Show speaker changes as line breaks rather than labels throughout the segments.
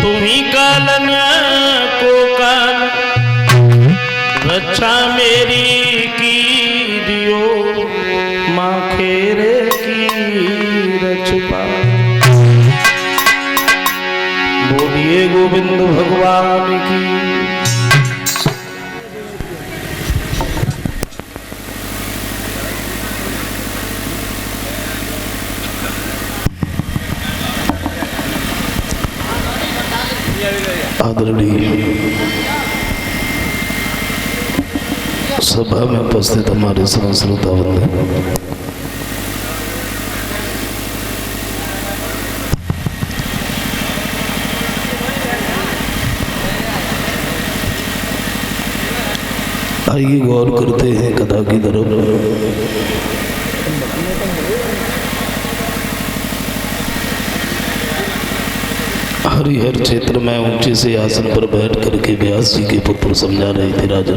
तुम्ही कालन को काल रक्षा मेरी की दियो माँ खेरे की रचपा। बोलिए गोविंद भगवान की। आदरणीय सभा में उपस्थित हमारे श्रोतावृंद, आइए गौर करते हैं कथा की तरफ। हरिहर क्षेत्र में ऊंचे से आसन पर बैठ करके व्यास जी के पुत्र समझा रहे थे राजा।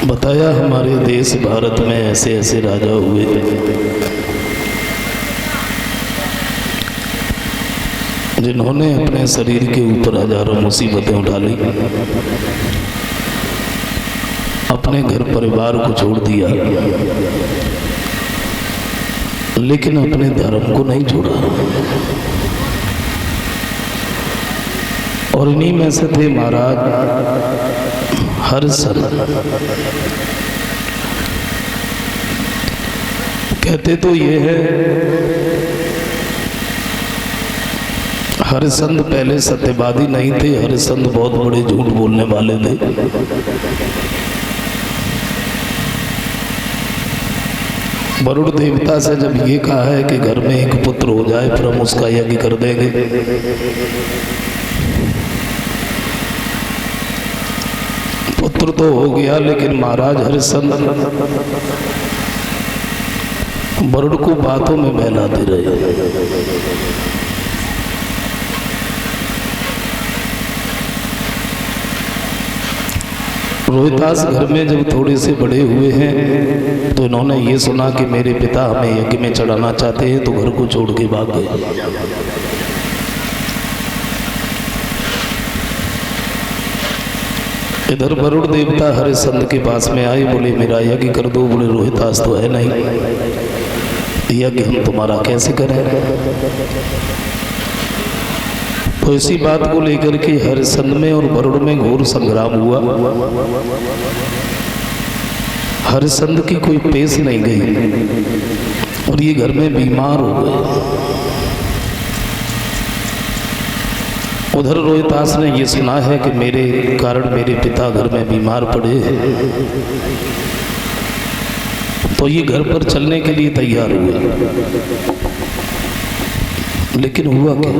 बताया हमारे देश भारत में ऐसे ऐसे राजा हुए जिन्होंने अपने शरीर के ऊपर हजारों मुसीबतें उठा ली, अपने घर परिवार को छोड़ दिया, लेकिन अपने धर्म को नहीं छोड़ा। और इन्हीं में से थे महाराज हरिश्चंद्र। कहते तो ये है, हरिश्चंद्र पहले सत्यवादी नहीं थे, हरिश्चंद्र बहुत बड़े झूठ बोलने वाले थे। वरुण देवता से जब ये कहा है कि घर में एक पुत्र हो जाए फिर हम उसका यज्ञ कर देंगे, पुत्र तो हो गया, लेकिन महाराज हरिश्चंद्र वरुण को बातों में बहलाते रहे। रोहितास घर में जब थोड़े से बड़े हुए हैं तो इन्होंने ये सुना कि मेरे पिता हमें यज्ञ में चढ़ाना चाहते हैं, तो घर को छोड़ के भाग गए। इधर वरुण देवता हरिश्चंद्र के पास में आए, बोले मेरा यज्ञ कर दो। बोले रोहितास तो है नहीं, यज्ञ हम तुम्हारा कैसे करें। तो इसी बात को लेकर के हरिश्चंद्र में और वरुण में घोर संग्राम हुआ। हरिश्चंद्र की कोई पेश नहीं गई और ये घर में बीमार हो गए। उधर रोहितास ने ये सुना है कि मेरे कारण मेरे पिता घर में बीमार पड़े, तो ये घर पर चलने के लिए तैयार हुए। लेकिन हुआ क्या,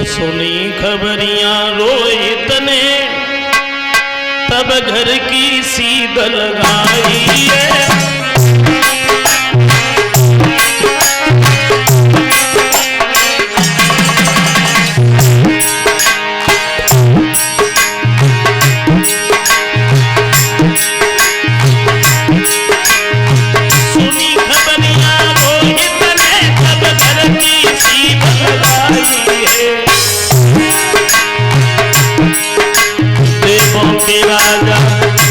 सुनी खबरियां रोहित ने तब घर की सीध लगाई है। सुनी खबरियां रोहित ने तब घर की सीध लगाई है। के राजा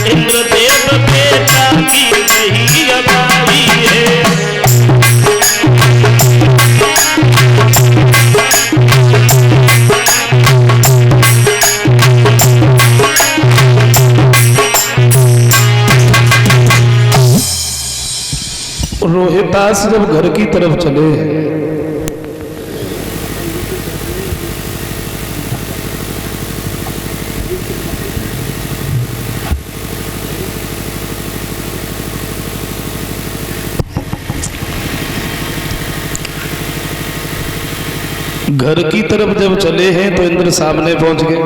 इंद्रदेव बेटा की नहीं अबाई है। रोहितास जब घर की तरफ चले, घर की तरफ जब चले हैं तो इंद्र सामने पहुंच गए।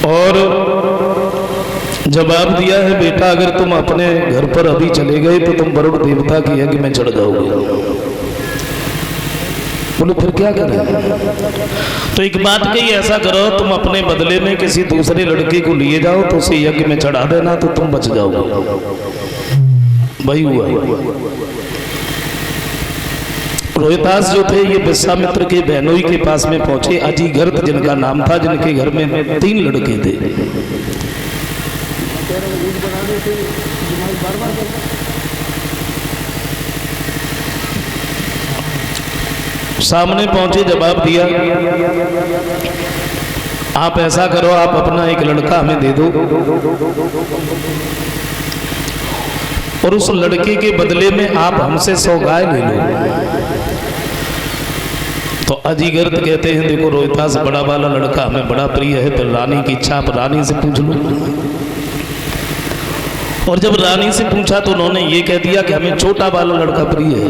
और जवाब दिया है, बेटा अगर तुम अपने घर पर अभी चले गए तो तुम वरुण देवता के यज्ञ में चढ़ जाओगे। बोले फिर क्या करें? तो एक बात कही, ऐसा करो तुम अपने बदले में किसी दूसरे लड़के को लिए जाओ तो उसे यज्ञ में चढ़ा देना तो तुम बच जाओगे। वही हुआ। रोहितास जो थे ये विश्वामित्र के बहनोई के पास में पहुंचे। अजीगर्त जिनका नाम था, जिनके घर में 3 लड़के थे। सामने पहुंचे, जवाब दिया, आप ऐसा करो, आप अपना एक लड़का हमें दे दो और उस लड़के के बदले में आप हमसे 100 गाय ले लो। तो अजीगर्त कहते हैं, देखो रोहितास बड़ा वाला लड़का हमें बड़ा प्रिय है, फिर रानी की इच्छा आप रानी से पूछ लो। और जब रानी से पूछा तो उन्होंने ये कह दिया कि हमें छोटा वाला लड़का प्रिय है।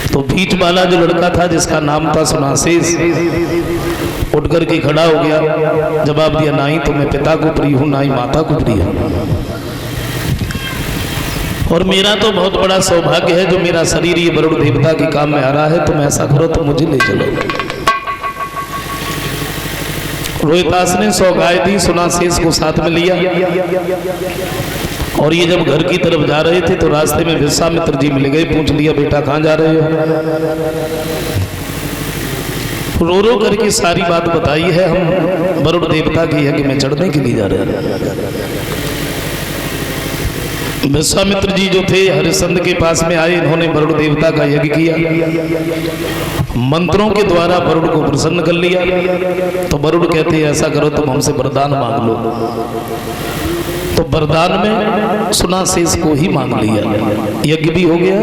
तो बीच वाला जो लड़का था जिसका नाम था सुनासेस, उठ करके खड़ा हो गया, जवाब दिया, ना ही तो मैं पिता को प्रिय हूं, ना ही माता को प्रिय हूं, और मेरा तो बहुत बड़ा सौभाग्य है जो मेरा शरीर ये वरुण देवता के काम में आ रहा है। तुम ऐसा करो तो मुझे ले चलो। रोहितास ने 100 गाय दी, सुनासेस को साथ में लिया और ये जब घर की तरफ जा रहे थे तो रास्ते में विश्वामित्र जी मिल गए। पूछ लिया, बेटा कहाँ जा रहे हो? रो रो करके सारी बात बताई है, हम वरुण देवता के यज्ञ में चढ़ने के लिए जा रहे हैं। विश्वामित्र जी जो थे हरिश्चंद्र के पास में आए, इन्होंने वरुण देवता का यज्ञ किया, मंत्रों के द्वारा वरुण को प्रसन्न कर लिया। तो वरुण कहते हैं, ऐसा करो तुम हमसे वरदान मांग लो। तो वरदान में सुनासेस को ही मांग लिया, यज्ञ भी हो गया,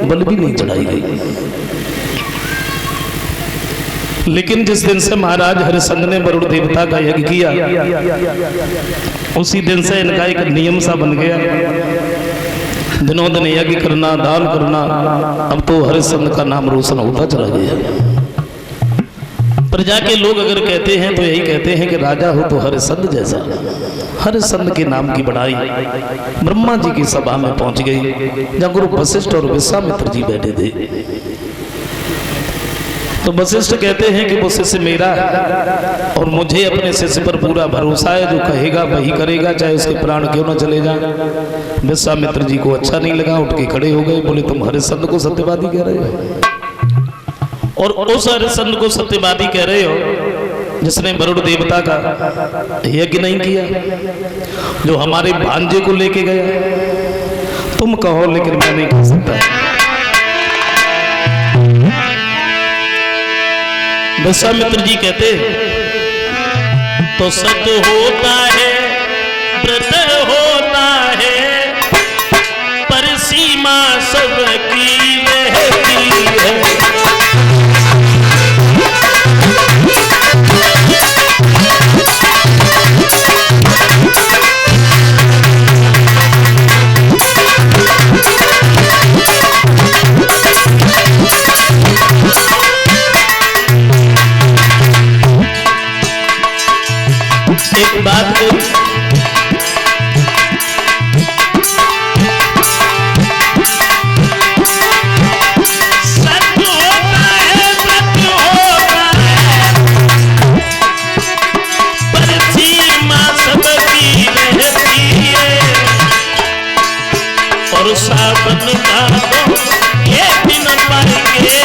बलि भी नहीं चढ़ाई गई। लेकिन जिस दिन से महाराज हरिश्चंद्र ने वरुण देवता का यज्ञ किया, उसी दिन से इनका एक नियम सा बन गया, दिनों दिन यज्ञ करना, दान करना। अब तो हरिश्चंद्र का नाम रोशन होता चला गया। प्रजा के लोग अगर कहते हैं तो यही कहते हैं कि राजा हो तो हरिश्चंद्र जैसा। हरिश्चंद्र के नाम की बढ़ाई ब्रह्मा जी की सभा में पहुंच गई, जहां गुरु वशिष्ठ और विश्वामित्र जी बैठे थे। तो वशिष्ठ कहते हैं कि वो शिष्य मेरा है और मुझे अपने शिष्य पर पूरा भरोसा है, जो कहेगा वही करेगा, चाहे उसके प्राण क्यों न चले जाए। विश्वामित्र जी को अच्छा नहीं लगा, उठ के खड़े हो गए, बोले तुम हरिश्चंद्र को सत्यवादी कह रहे हो? और उस हरिश्चंद्र को सत्यवादी कह रहे हो जिसने वरुण देवता का यज्ञ नहीं किया, जो हमारे भांजे को लेके गया। तुम कहो लेकिन मैं नहीं कह सकता। विश्वामित्र जी कहते तो सत्य होता है, व्रत होता है, पर सीमा सबकी रहती है। एक बात सत्य होता है, व्रत होता है, पर सीमा सबकी रहती है। और सावन का ये दिन पाएंगे,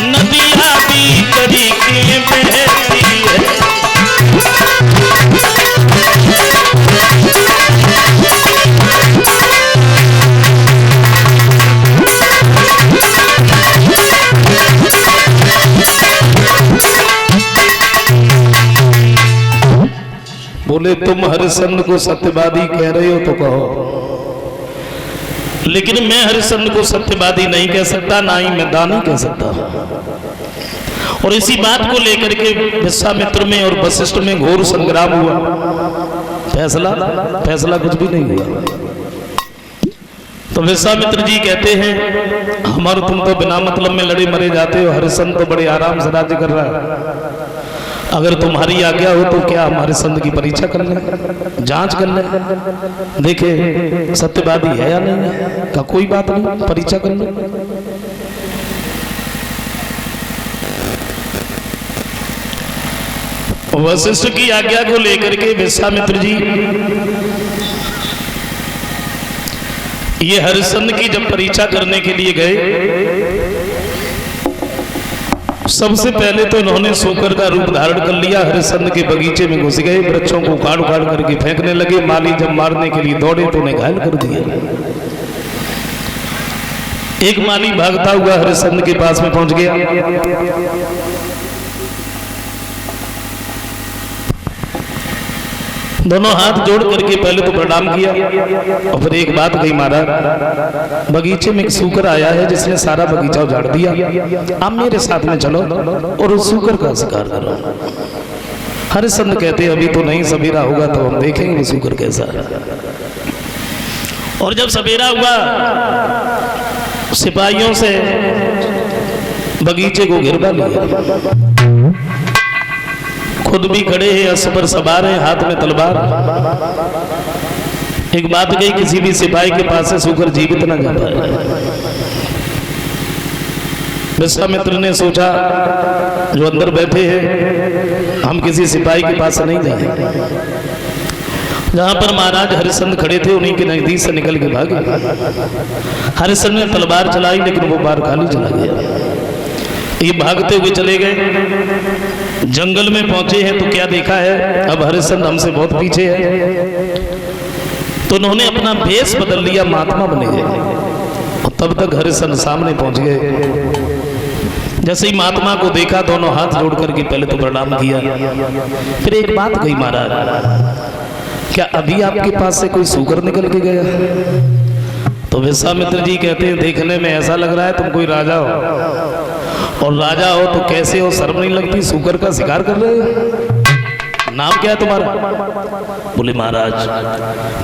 नदियाँ भी कड़ी के बहती है। बोले तुम हरिश्चंद्र को सत्यवादी कह रहे हो तो कहो, लेकिन मैं हरिश्चंद्र को सत्यवादी नहीं कह सकता, ना ही मैं दानी कह सकता। और इसी बात को लेकर के विश्वामित्र में और वशिष्ठ में घोर संग्राम हुआ। फैसला कुछ भी नहीं हुआ। तो विश्वामित्र जी कहते हैं, हमारे तुम तो बिना मतलब में लड़े मरे जाते हो, हरिश्चंद्र तो बड़े आराम से राज्य कर रहा है। अगर तुम्हारी आज्ञा हो तो क्या हमारे संत की परीक्षा कर ले, जांच कर ले, देखे सत्यवादी है या नहीं है। का कोई बात नहीं, परीक्षा कर ले। वशिष्ठ की आज्ञा को लेकर के विश्वामित्र जी ये हरिश्चंद्र की जब परीक्षा करने के लिए गए, सबसे पहले तो इन्होंने सूकर का रूप धारण कर लिया। हरिश्चंद्र के बगीचे में घुस गए, वृक्षों को उखाड़ उखाड़ करके फेंकने लगे। माली जब मारने के लिए दौड़े तो उन्हें घायल कर दिया। एक माली भागता हुआ हरिश्चंद्र के पास में पहुंच गया। दोनों हाथ जोड़ करके पहले तो प्रणाम किया और फिर एक बात कही, महाराज बगीचे में एक सूकर आया है जिसने सारा बगीचा उजाड़ दिया, आप मेरे साथ में चलो और उस सूकर का शिकार करो। हरिश्चंद्र कहते अभी तो नहीं, सवेरा होगा तो हम देखेंगे वो सूकर कैसा है। और जब सवेरा हुआ सिपाहियों से बगीचे को घेरवा लिया, खुद भी खड़े हैं, अश्व पर सवार हैं, हाथ में तलवार। एक बात कही, किसी भी सिपाही के पास से सूकर जीवित न जा पाए। विश्वामित्र ने सोचा जो अंदर बैठे हैं हम किसी सिपाही के पास से नहीं जाएंगे। जहां पर महाराज हरिश्चंद्र खड़े थे उन्हीं के नजदीक से निकल के भागे। हरिश्चंद्र ने तलवार चलाई लेकिन वो बार खाली चला गया। ये भागते हुए चले गए, जंगल में पहुंचे हैं तो क्या देखा है, अब हरिश्चंद्र हमसे बहुत पीछे है। तो उन्होंने अपना भेष बदल लिया, महात्मा बने गए। और तब तक हरिश्चंद्र सामने पहुंच गए। जैसे ही महात्मा को देखा, दोनों हाथ जोड़ करके पहले तो प्रणाम किया, फिर एक बात कही, महाराज क्या अभी आपके पास से कोई सूकर निकल के गया? तो विश्वामित्र जी कहते हैं देखने में ऐसा लग रहा है तुम कोई राजा हो, और राजा हो तो कैसे हो, शर्म नहीं लगती, सूकर का शिकार कर रहे हो? नाम क्या है तुम्हारा? बोले महाराज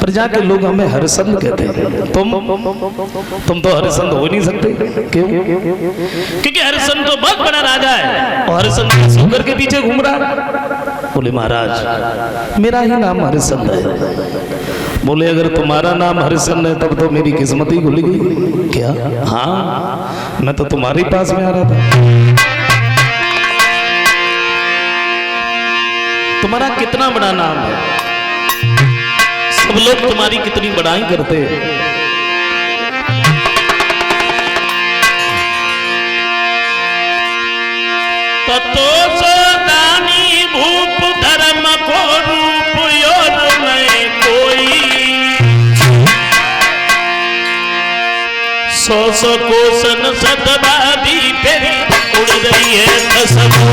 प्रजा के लोग हमें हरिश्चंद्र कहते हैं। तुम तो हरिश्चंद्र हो नहीं सकते। क्यों? क्योंकि हरिश्चंद्र तो बहुत बड़ा राजा है और हरिश्चंद्र सूकर के पीछे घूम रहा है। बोले महाराज मेरा ही नाम हरिश्चंद्र है। बोले अगर तुम्हारा नाम हरिश्चंद्र है तब तो मेरी किस्मत ही खुल गई। क्या? हाँ, मैं तो तुम्हारे पास में आ रहा था। तुम्हारा कितना बड़ा नाम है, सब लोग तुम्हारी कितनी बड़ाई करते हैं। ततो दानी भूप धर्म को रूप योर में कोई, 100 कोसन सतवादी फेरी उड़ रही है खसबू।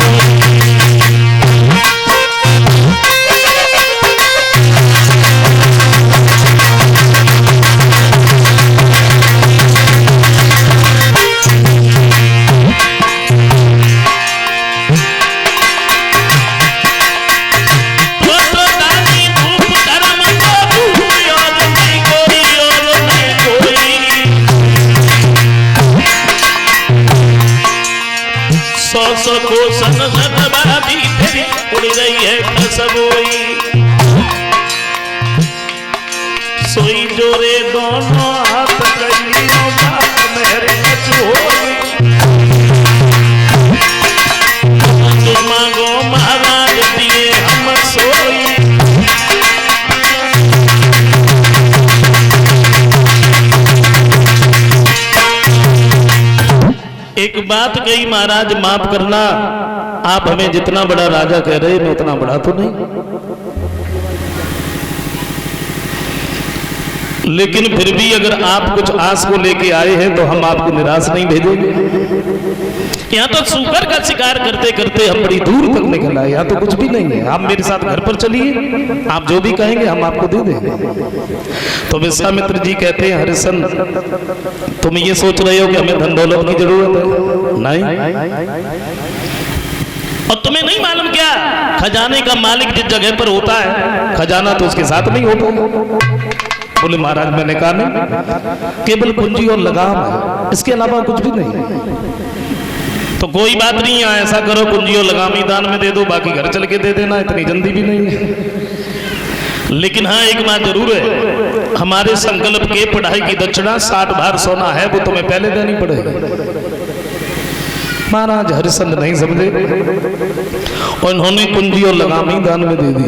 सोई जोरे दोनों हाथ कलियों बात मेरे कचोरी, तुम मांगो महाराज दिए हम सोई। एक बात कही महाराज माफ करना, आप हमें जितना बड़ा राजा कह रहे हैं मैं उतना बड़ा तो नहीं, लेकिन फिर भी अगर आप कुछ आस को लेके आए हैं तो हम आपको निराश नहीं भेजेंगे। यहाँ तो सूकर का शिकार करते करते हम बड़ी दूर तक निकल आए, यहाँ तो कुछ भी नहीं है। आप मेरे साथ घर पर चलिए, आप जो भी कहेंगे हम आपको दे देंगे। तो विश्वामित्र जी कहते हैं हरिश्चंद्र तुम ये सोच रहे हो कि हमें धन दौलत की जरूरत है? नहीं। और तुम्हें नहीं मालूम क्या, खजाने का मालिक जिस जगह पर होता है खजाना तो उसके साथ नहीं होता। बोले महाराज मैंने कहा नहीं, केवल कुंजी और लगाम है, इसके अलावा कुछ भी नहीं। तो तो कोई बात नहीं है, ऐसा करो कुंजियों लगामी दान में दे दो, बाकी घर चल के दे देना, इतनी जल्दी भी नहीं है। लेकिन हाँ एक बात जरूर है, हमारे संकल्प के पढ़ाई की दक्षिणा 60 भार सोना है, वो तुम्हें पहले देनी पड़ेगी। महाराज हरिश्चंद्र नहीं समझे और इन्होंने कुंजी और लगामी दान में दे दी।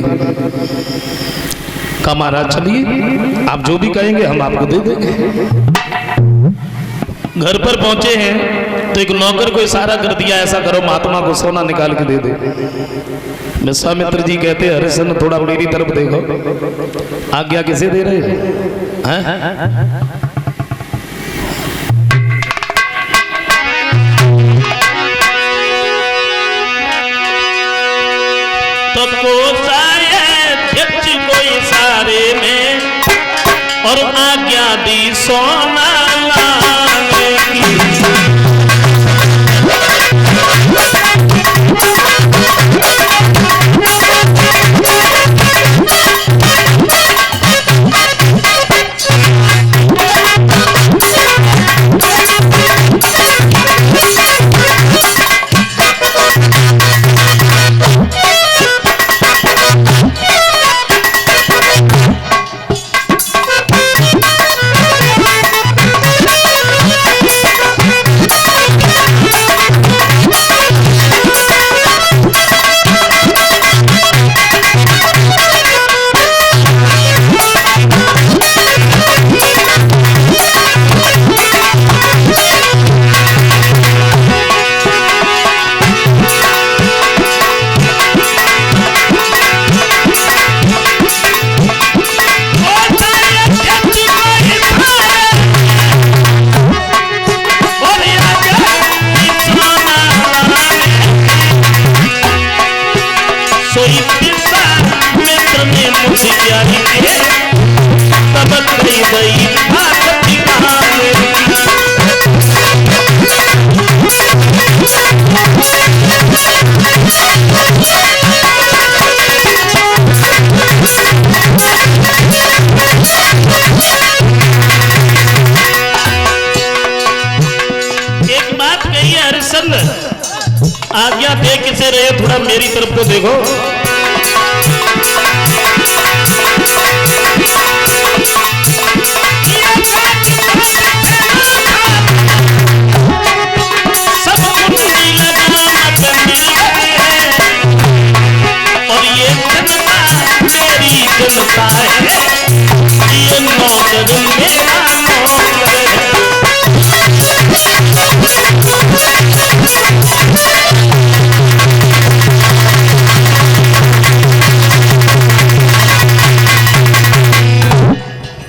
कहा महाराज चलिए आप जो भी कहेंगे हम आपको दे देंगे। घर पर पहुंचे हैं तो एक नौकर को इशारा कर दिया, ऐसा करो महात्मा को सोना निकाल के दे दे। विश्वामित्र जी कहते हरिश्चंद्र थोड़ा मेरी तरफ देखो, आज्ञा किसे दे रहे हैं? तो कोई सारे में और आज्ञा दी सोना लाने की। आज्ञा दे किसे रहे, थोड़ा मेरी तरफ को देखो। सब कुंडी लगामत मिल गए और ये जनता मेरी जनता है, ये नौकर मेरा नौकर है।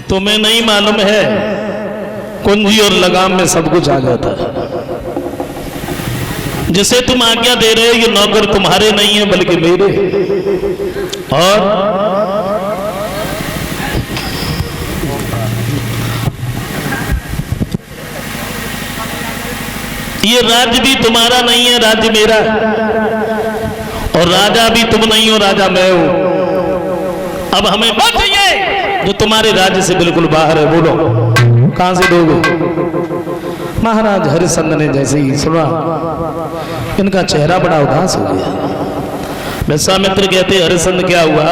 तुम्हें नहीं मालूम है कुंजी और लगाम में सब कुछ आ जाता है। जिसे तुम आज्ञा दे रहे हो ये नौकर तुम्हारे नहीं है बल्कि मेरे। और ये राज्य भी तुम्हारा नहीं है, राज्य मेरा। और राजा भी तुम नहीं हो, राजा मैं हूं। अब हमें मत चाहिए जो तुम्हारे राज्य से बिल्कुल बाहर है, बोलो कहां से दोगे? महाराज हरिश्चंद्र ने जैसे ही सुना इनका चेहरा बड़ा उदास हो गया। विश्वामित्र कहते हरिश्चंद्र क्या हुआ?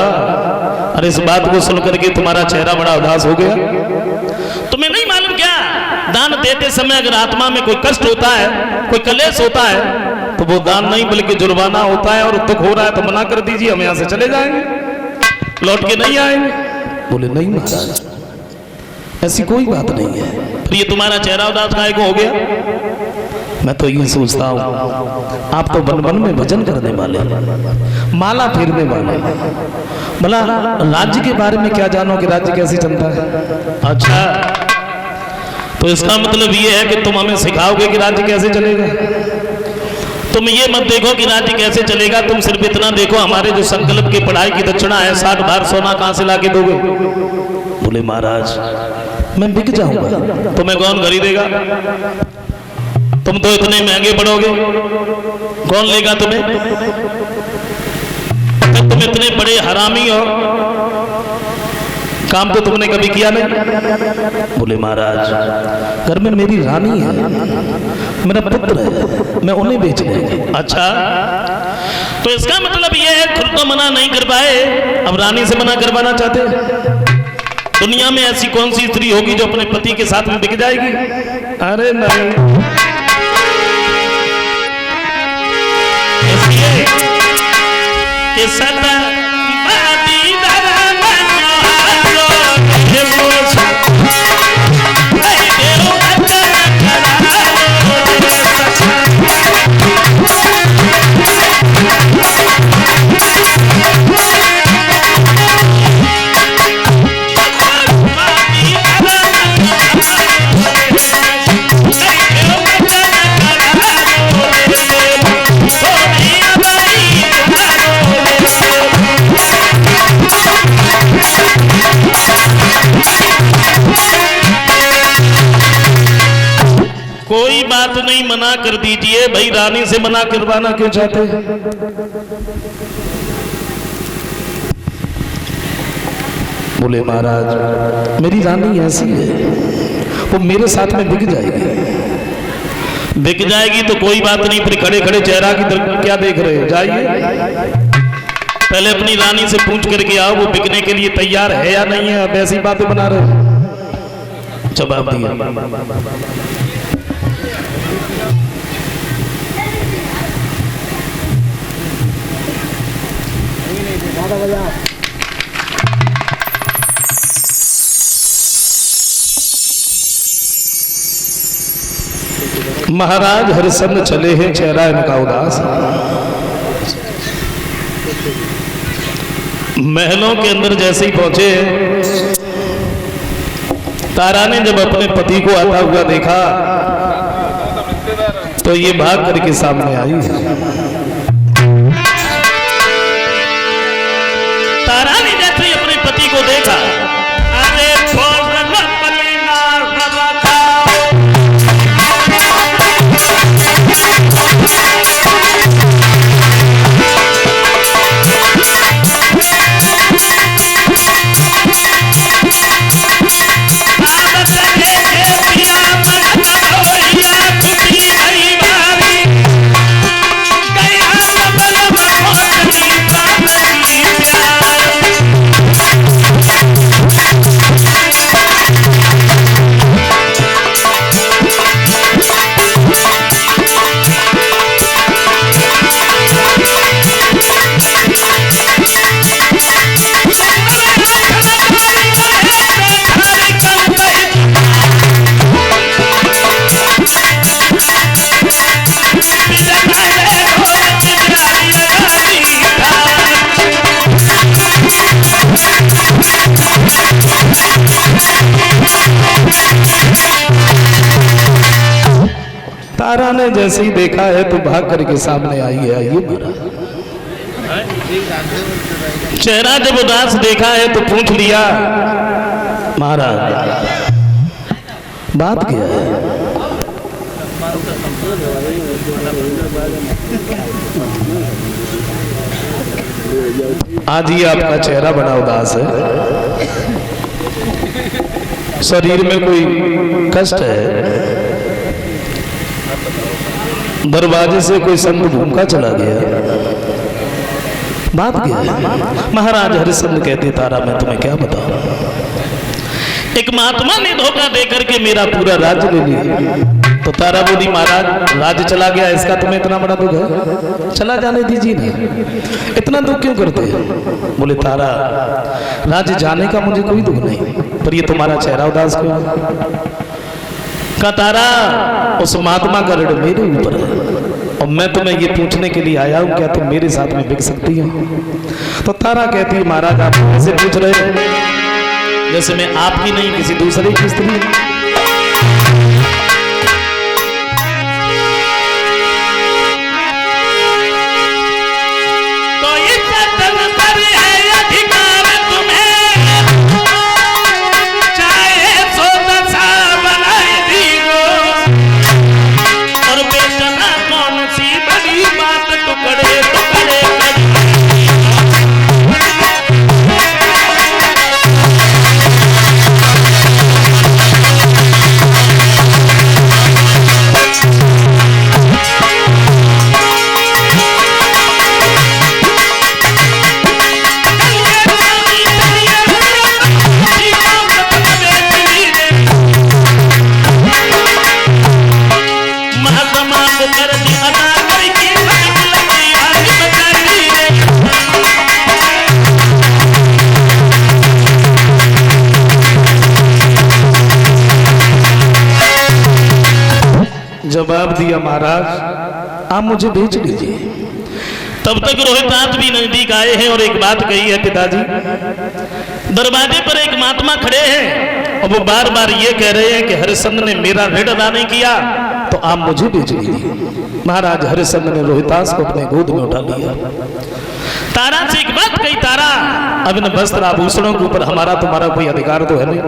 अरे इस बात को सुनकर के तुम्हारा चेहरा बड़ा उदास हो गया? तुम्हें नहीं मालूम क्या, दान देते समय अगर आत्मा में कोई कष्ट होता है, कोई कलेश होता है, तो वो दान नहीं बल्कि जुर्माना होता है। और दुख हो रहा है तो मना कर दीजिए, हम यहां से चले जाएंगे, लौट के नहीं आएंगे। बोले नहीं महाराज ऐसी कोई बात नहीं है। फिर ये तुम्हारा चेहरा उदास काहे को हो गया? मैं तो ये सोचता हूँ आप तो वन वन में भजन करने वाले, माला फेरने वाले, भला राज्य के बारे में क्या जानो कि राज्य कैसे चलता है? अच्छा तो इसका मतलब ये है कि तुम हमें सिखाओगे कि राज्य कैसे चलेगा। तुम ये मत देखो कि राज्य कैसे चलेगा, तुम सिर्फ इतना देखो हमारे जो संकल्प की पढ़ाई की दक्षिणा है 60 भार सोना कहां से लाके दोगे? बोले महाराज मैं बिक जाऊंगा, तुम्हें कौन खरीदेगा? तुम तो इतने महंगे पड़ोगे, कौन लेगा तुम्हें? तुम इतने बड़े हरामी हो, काम तो तुमने कभी किया नहीं। बोले महाराज घर में मेरी रानी है, मेरा पुत्र है, मैं उन्हें बेच देंगे। अच्छा तो इसका मतलब ये है खुद तो मना नहीं कर पाए, अब रानी से मना करवाना चाहते हैं। दुनिया में ऐसी कौन सी स्त्री होगी जो अपने पति के साथ में बिक जाएगी? अरे नहीं, इसलिए कि सदा कोई बात नहीं, मना कर दीजिए भाई। रानी से मना करवाना क्यों चाहते हैं? बोले महाराज मेरी रानी ऐसी है, वो मेरे साथ में बिक जाएगी। बिक जाएगी तो कोई बात नहीं, फिर खड़े खड़े चेहरा की तरफ क्या देख रहे हो? जाइए पहले अपनी रानी से पूछ करके आओ वो बिकने के लिए तैयार है या नहीं है। अब ऐसी बातें बना रहे हो। जवाब दिया। महाराज हरिश्चंद्र चले हैं, चेहरा इनका उदास। महलों के अंदर जैसे ही पहुंचे, तारा ने जब अपने पति को आता हुआ देखा तो ये भाग करके सामने आई। तारा ने जैसे ही अपने पति को देखा, अरे तारा ने जैसे ही देखा है तो भाग करके सामने आई है। आइए महाराज। चेहरा जब उदास देखा है तो पूछ लिया, महाराज बात क्या है? आज ही आपका चेहरा बड़ा उदास है, शरीर में कोई कष्ट है, दरवाजे से कोई संत भूखा चला गया, बात क्या है? महाराज हरिश्चंद्र कहते, तारा मैं तुम्हें क्या बताऊं, एक महात्मा ने धोखा देकर के मेरा पूरा राज्य ले लिया। तो तारा बोली, महाराज राज्य चला गया, इसका तुम्हें इतना बड़ा दुख है? चला जाने दीजिए ना, इतना दुख क्यों करते हैं? बोले तारा राज्य जाने का मुझे कोई दुख नहीं, पर ये तुम्हारा चेहरा उदास क्यों? का तारा उस महात्मा का ऋण मेरे ऊपर है और मैं तुम्हें ये पूछने के लिए आया हूं, क्या तुम मेरे साथ में बिक सकती हो? तो तारा कहती है, महाराज आप ऐसे पूछ रहे हो जैसे मैं आपकी नहीं किसी दूसरे की स्त्री। जवाब दिया, महाराज आप मुझे भेज लीजिए। तब तक रोहितास भी नजदीक आए हैं और एक बात कही है, पिताजी दरवाजे पर एक महात्मा खड़े हैं और वो बार बार ये कह रहे हैं कि हरिश्चंद्र ने मेरा ऋण अदा नहीं किया, तो आप मुझे भेज लीजिए। महाराज हरिश्चंद्र ने रोहितास को अपने गोद में उठा लिया। तारा से एक बात कही, तारा अब इन वस्त्र आभूषणों के ऊपर हमारा तुम्हारा कोई अधिकार तो है नहीं।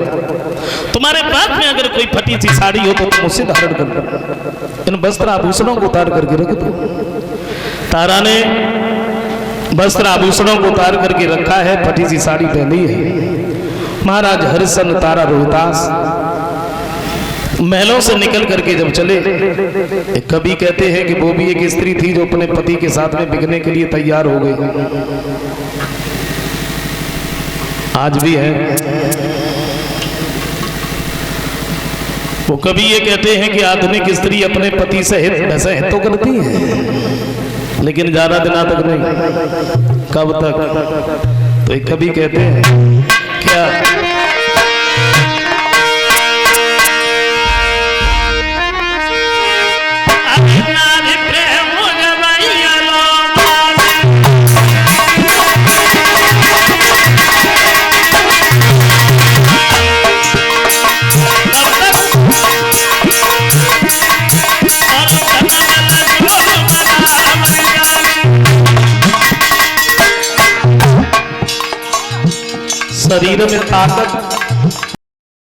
तुम्हारे पास में अगर कोई फटी सी साड़ी हो तो तुम उसे धारण कर लो, इन वस्त्र आभूषणों को उतार करके रख दो। तारा ने वस्त्र आभूषणों को उतार करके रखा है, फटी सी साड़ी पहनी है। महाराज हरिश्चंद्र, तारा, रोहितास महलों से निकल करके जब चले, एक कवि कहते हैं कि वो भी एक स्त्री थी जो अपने पति के साथ में बिकने के लिए तैयार हो गई। आज भी है वो कवि ये कहते हैं कि आधुनिक स्त्री अपने पति से वैसे हित तो करती है, लेकिन ज्यादा दिना तक नहीं। कब तक? तो एक कवि कहते हैं क्या, शरीर में ताकत